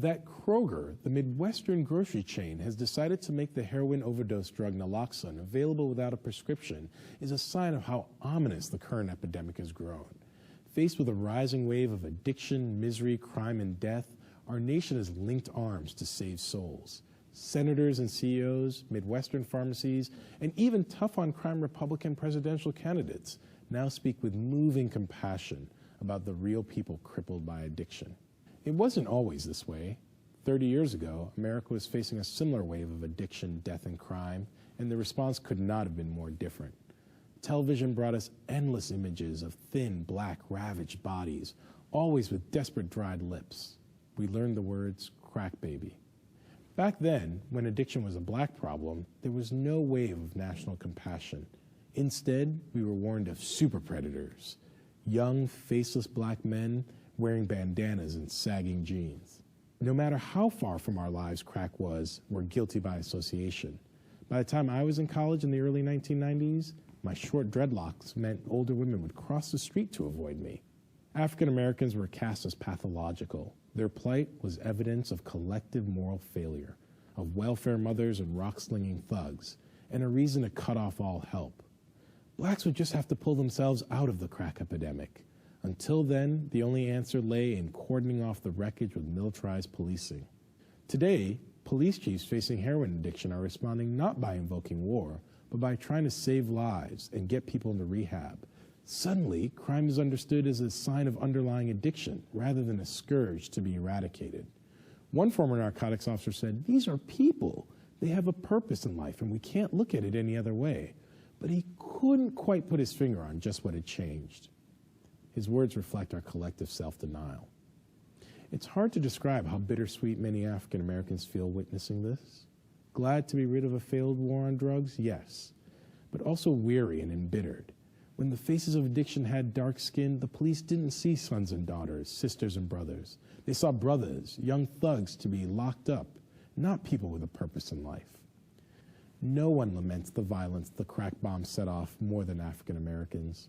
That Kroger, the Midwestern grocery chain, has decided to make the heroin overdose drug naloxone available without a prescription is a sign of how ominous the current epidemic has grown. Faced with a rising wave of addiction, misery, crime, and death, our nation has linked arms to save souls. Senators and CEOs, Midwestern pharmacies, and even tough-on-crime Republican presidential candidates now speak with moving compassion about the real people crippled by addiction. It wasn't always this way. 30 years ago, America was facing a similar wave of addiction, death, and crime, and the response could not have been more different. Television brought us endless images of thin, black, ravaged bodies, always with desperate dried lips. We learned the words, crack baby. Back then, when addiction was a black problem, there was no wave of national compassion. Instead, we were warned of super predators, young, faceless black men wearing bandanas and sagging jeans. No matter how far from our lives crack was, we're guilty by association. By the time I was in college in the early 1990s, my short dreadlocks meant older women would cross the street to avoid me. African Americans were cast as pathological. Their plight was evidence of collective moral failure, of welfare mothers and rock-slinging thugs, and a reason to cut off all help. Blacks would just have to pull themselves out of the crack epidemic. Until then, the only answer lay in cordoning off the wreckage with militarized policing. Today, police chiefs facing heroin addiction are responding not by invoking war, but by trying to save lives and get people into rehab. Suddenly, crime is understood as a sign of underlying addiction rather than a scourge to be eradicated. One former narcotics officer said, "These are people. They have a purpose in life, and we can't look at it any other way." But he couldn't quite put his finger on just what had changed. His words reflect our collective self-denial. It's hard to describe how bittersweet many African Americans feel witnessing this. Glad to be rid of a failed war on drugs? Yes. But also weary and embittered. When the faces of addiction had dark skin, the police didn't see sons and daughters, sisters and brothers. They saw brothers, young thugs to be locked up, not people with a purpose in life. No one laments the violence the crack bomb set off more than African Americans.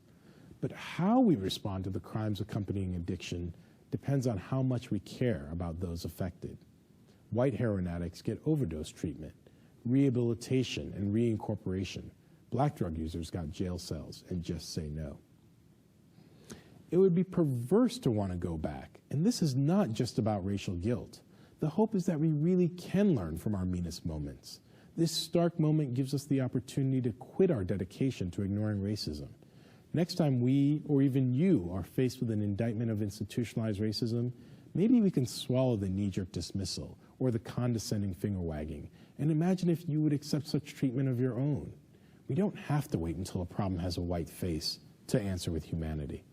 But how we respond to the crimes accompanying addiction depends on how much we care about those affected. White heroin addicts get overdose treatment, rehabilitation, and reincorporation. Black drug users got jail cells and just say no. It would be perverse to want to go back, and this is not just about racial guilt. The hope is that we really can learn from our meanest moments. This stark moment gives us the opportunity to quit our dedication to ignoring racism. Next time we, or even you, are faced with an indictment of institutionalized racism, maybe we can swallow the knee-jerk dismissal or the condescending finger-wagging and imagine if you would accept such treatment of your own. We don't have to wait until a problem has a white face to answer with humanity.